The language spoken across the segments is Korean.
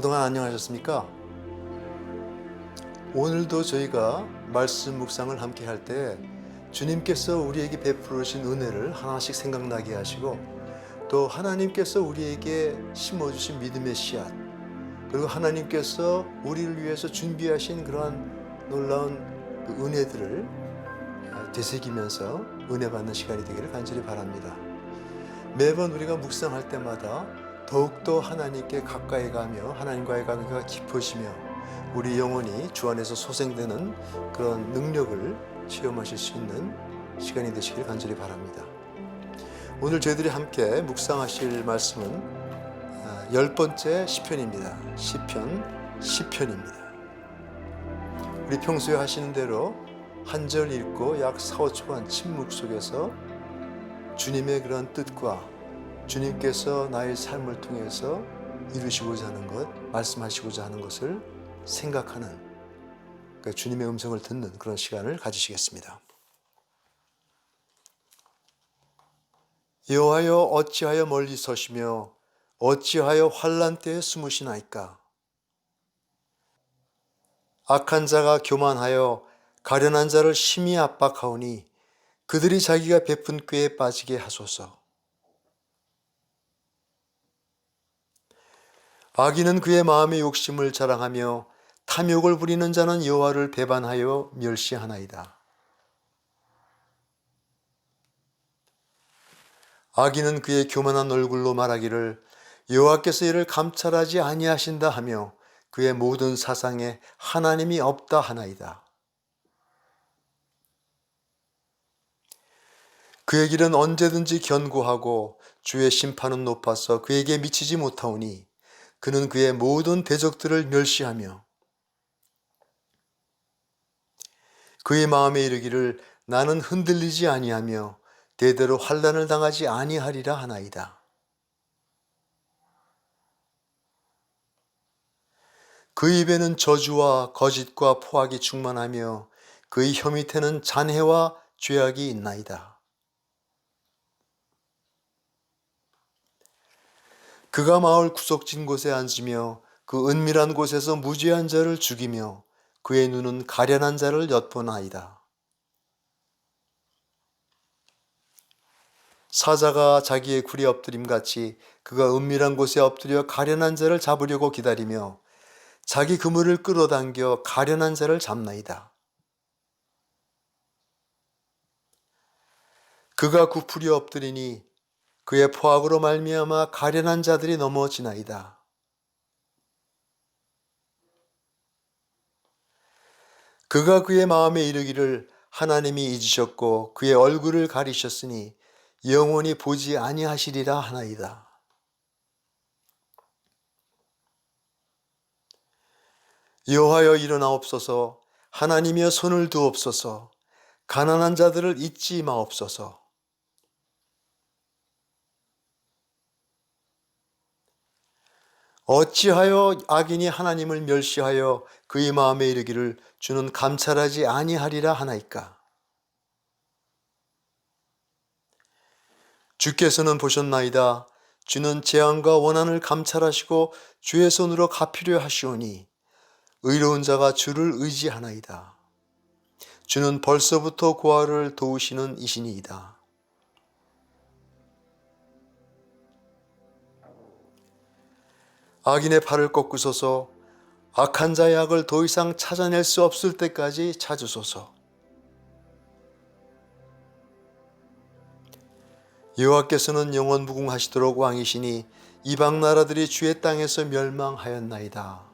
그동안 안녕하셨습니까? 오늘도 저희가 말씀 묵상을 함께 할 때 주님께서 우리에게 베풀으신 은혜를 하나씩 생각나게 하시고, 또 하나님께서 우리에게 심어주신 믿음의 씨앗, 그리고 하나님께서 우리를 위해서 준비하신 그러한 놀라운 그 은혜들을 되새기면서 은혜 받는 시간이 되기를 간절히 바랍니다. 매번 우리가 묵상할 때마다 더욱더 하나님께 가까이 가며 하나님과의 관계가 깊어지며 우리 영혼이 주 안에서 소생되는 그런 능력을 체험하실 수 있는 시간이 되시길 간절히 바랍니다. 오늘 저희들이 함께 묵상하실 말씀은 10번째 시편입니다. 시편 10편입니다. 우리 평소에 하시는 대로 한 절 읽고 약 4-5초간 침묵 속에서 주님의 그런 뜻과 주님께서 나의 삶을 통해서 이루시고자 하는 것, 말씀하시고자 하는 것을 생각하는, 그러니까 주님의 음성을 듣는 그런 시간을 가지시겠습니다. 여호와여, 어찌하여 멀리 서시며 어찌하여 환난 때에 숨으시나이까? 악한 자가 교만하여 가련한 자를 심히 압박하오니 그들이 자기가 베푼 꾀에 빠지게 하소서. 악인은 그의 마음의 욕심을 자랑하며 탐욕을 부리는 자는 여호와를 배반하여 멸시하나이다. 악인은 그의 교만한 얼굴로 말하기를 여호와께서 이를 감찰하지 아니하신다 하며 그의 모든 사상에 하나님이 없다 하나이다. 그의 길은 언제든지 견고하고 주의 심판은 높아서 그에게 미치지 못하오니 그는 그의 모든 대적들을 멸시하며 그의 마음에 이르기를 나는 흔들리지 아니하며 대대로 환난을 당하지 아니하리라 하나이다. 그 입에는 저주와 거짓과 포악이 충만하며 그의 혀 밑에는 잔해와 죄악이 있나이다. 그가 마을 구석진 곳에 앉으며 그 은밀한 곳에서 무죄한 자를 죽이며 그의 눈은 가련한 자를 엿보나이다. 사자가 자기의 굴에 엎드림같이 그가 은밀한 곳에 엎드려 가련한 자를 잡으려고 기다리며 자기 그물을 끌어당겨 가련한 자를 잡나이다. 그가 굽으려 엎드리니 그의 포악으로 말미암아 가련한 자들이 넘어지나이다. 그가 그의 마음에 이르기를 하나님이 잊으셨고 그의 얼굴을 가리셨으니 영원히 보지 아니하시리라 하나이다. 여호와여, 일어나옵소서. 하나님이여, 손을 두옵소서. 가난한 자들을 잊지 마옵소서. 어찌하여 악인이 하나님을 멸시하여 그의 마음에 이르기를 주는 감찰하지 아니하리라 하나이까? 주께서는 보셨나이다. 주는 재앙과 원한을 감찰하시고 주의 손으로 갚으려 하시오니 의로운 자가 주를 의지하나이다. 주는 벌써부터 고아를 도우시는 이시니이다. 악인의 팔을 꺾으소서. 악한 자의 악을 더 이상 찾아낼 수 없을 때까지 찾으소서. 여호와께서는 영원 무궁하시도록 왕이시니 이방 나라들이 주의 땅에서 멸망하였나이다.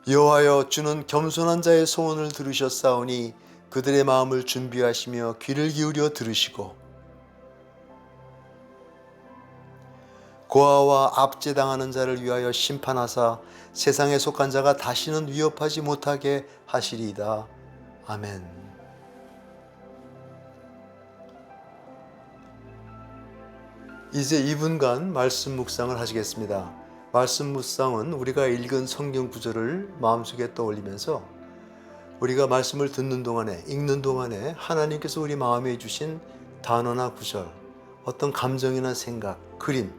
여호와여, 주는 겸손한 자의 소원을 들으셨사오니 그들의 마음을 준비하시며 귀를 기울여 들으시고 고아와 압제당하는 자를 위하여 심판하사 세상에 속한 자가 다시는 위협하지 못하게 하시리이다. 아멘. 이제 2분간 말씀 묵상을 하시겠습니다. 말씀 묵상은 우리가 읽은 성경 구절을 마음속에 떠올리면서 우리가 말씀을 듣는 동안에, 읽는 동안에 하나님께서 우리 마음에 주신 단어나 구절, 어떤 감정이나 생각, 그림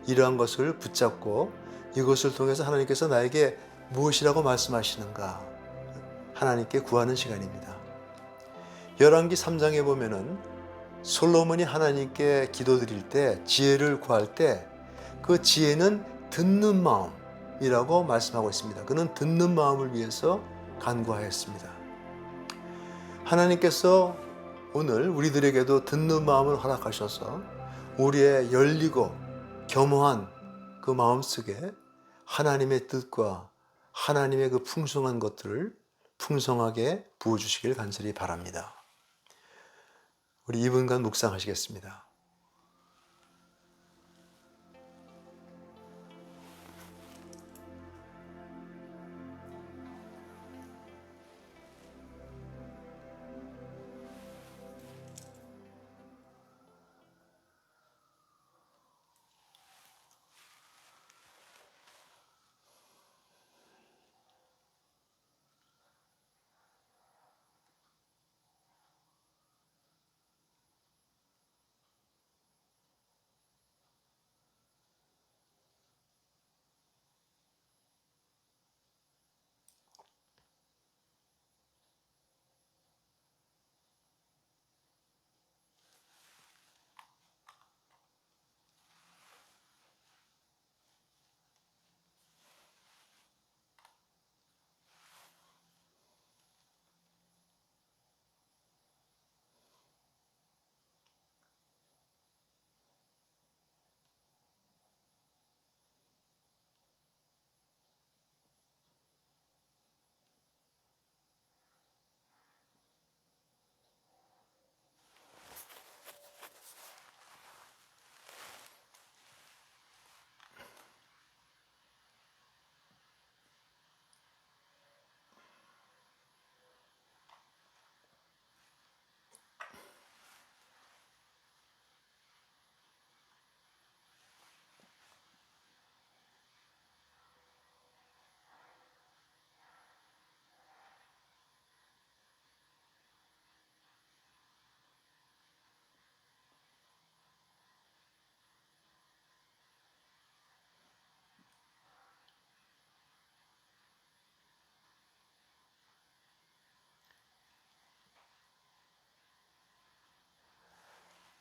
이러한 것을 붙잡고 이것을 통해서 하나님께서 나에게 무엇이라고 말씀하시는가 하나님께 구하는 시간입니다. 열왕기 3장에 보면은 솔로몬이 하나님께 기도드릴 때 지혜를 구할 때 그 지혜는 듣는 마음이라고 말씀하고 있습니다. 그는 듣는 마음을 위해서 간구하였습니다. 하나님께서 오늘 우리들에게도 듣는 마음을 허락하셔서 우리의 열리고 겸허한 그 마음속에 하나님의 뜻과 하나님의 그 풍성한 것들을 풍성하게 부어주시길 간절히 바랍니다. 우리 2분간 묵상하시겠습니다.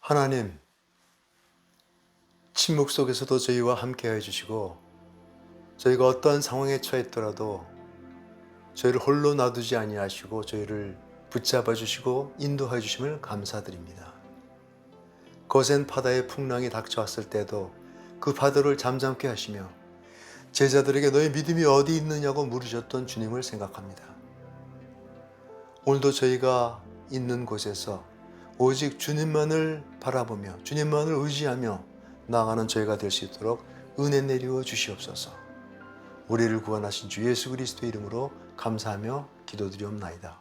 하나님, 침묵 속에서도 저희와 함께 해주시고 저희가 어떤 상황에 처했더라도 저희를 홀로 놔두지 아니하시고 저희를 붙잡아 주시고 인도해 주심을 감사드립니다. 거센 바다의 풍랑이 닥쳐왔을 때도 그 바다를 잠잠케 하시며 제자들에게 너희 믿음이 어디 있느냐고 물으셨던 주님을 생각합니다. 오늘도 저희가 있는 곳에서 오직 주님만을 바라보며 주님만을 의지하며 나아가는 저희가 될 수 있도록 은혜 내리워 주시옵소서. 우리를 구원하신 주 예수 그리스도의 이름으로 감사하며 기도드리옵나이다.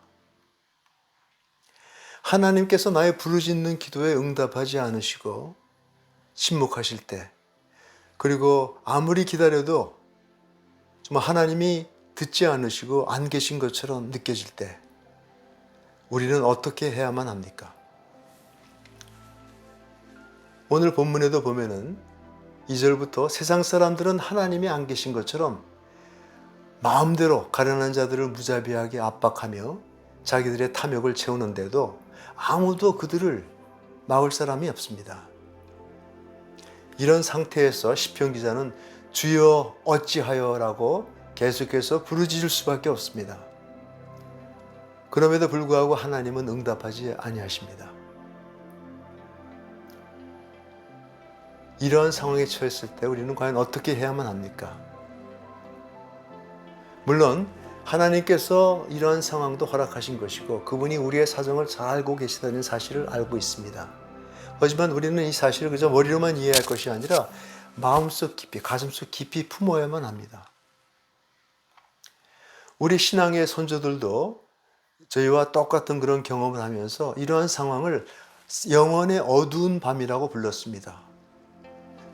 하나님께서 나의 부르짖는 기도에 응답하지 않으시고 침묵하실 때, 그리고 아무리 기다려도 정말 하나님이 듣지 않으시고 안 계신 것처럼 느껴질 때 우리는 어떻게 해야만 합니까? 오늘 본문에도 보면은 2절부터 세상 사람들은 하나님이 안 계신 것처럼 마음대로 가련한 자들을 무자비하게 압박하며 자기들의 탐욕을 채우는데도 아무도 그들을 막을 사람이 없습니다. 이런 상태에서 시편 기자는 주여 어찌하여라고 계속해서 부르짖을 수밖에 없습니다. 그럼에도 불구하고 하나님은 응답하지 아니하십니다. 이러한 상황에 처했을 때 우리는 과연 어떻게 해야만 합니까? 물론 하나님께서 이러한 상황도 허락하신 것이고 그분이 우리의 사정을 잘 알고 계시다는 사실을 알고 있습니다. 하지만 우리는 이 사실을 그저 머리로만 이해할 것이 아니라 마음속 깊이, 가슴속 깊이 품어야만 합니다. 우리 신앙의 선조들도 저희와 똑같은 그런 경험을 하면서 이러한 상황을 영혼의 어두운 밤이라고 불렀습니다.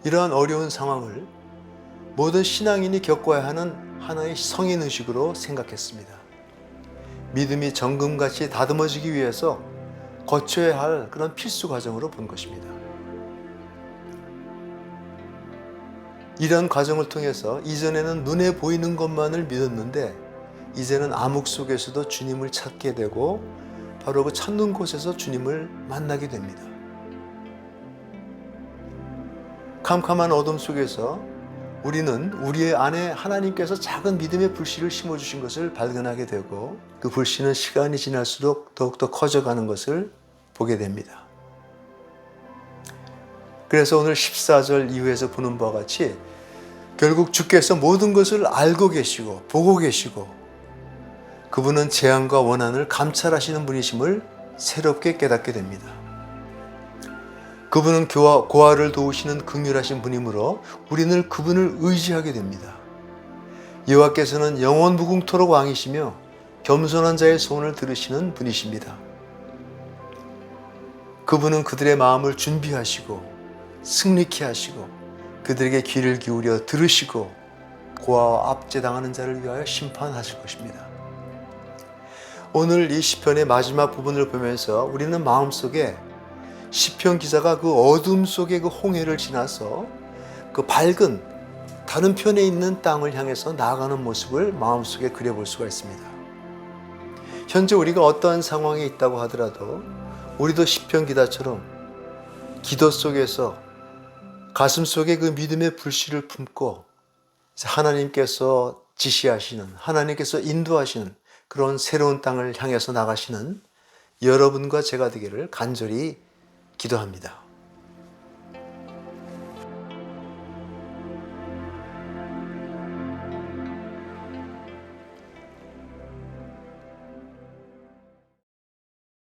이러한 어려운 상황을 모든 신앙인이 겪어야 하는 하나의 성인의식으로 생각했습니다. 믿음이 정금같이 다듬어지기 위해서 거쳐야 할 그런 필수 과정으로 본 것입니다. 이런 과정을 통해서 이전에는 눈에 보이는 것만을 믿었는데 이제는 암흑 속에서도 주님을 찾게 되고 바로 그 찾는 곳에서 주님을 만나게 됩니다. 캄캄한 어둠 속에서 우리는 우리의 안에 하나님께서 작은 믿음의 불씨를 심어주신 것을 발견하게 되고 그 불씨는 시간이 지날수록 더욱더 커져가는 것을 보게 됩니다. 그래서 오늘 14절 이후에서 보는 바와 같이 결국 주께서 모든 것을 알고 계시고 보고 계시고 그분은 재앙과 원한을 감찰하시는 분이심을 새롭게 깨닫게 됩니다. 그분은 고아를 도우시는 긍휼하신 분이므로 우리는 그분을 의지하게 됩니다. 여호와께서는 영원 무궁토록 왕이시며 겸손한 자의 소원을 들으시는 분이십니다. 그분은 그들의 마음을 준비하시고 승리케 하시고 그들에게 귀를 기울여 들으시고 고아와 압제당하는 자를 위하여 심판하실 것입니다. 오늘 이 시편의 마지막 부분을 보면서 우리는 마음속에 시편 기자가 그 어둠 속의 그 홍해를 지나서 그 밝은 다른 편에 있는 땅을 향해서 나아가는 모습을 마음속에 그려볼 수가 있습니다. 현재 우리가 어떠한 상황에 있다고 하더라도 우리도 시편 기자처럼 기도 속에서 가슴 속에 그 믿음의 불씨를 품고 하나님께서 지시하시는, 하나님께서 인도하시는 그런 새로운 땅을 향해서 나가시는 여러분과 제가 되기를 간절히 기도합니다.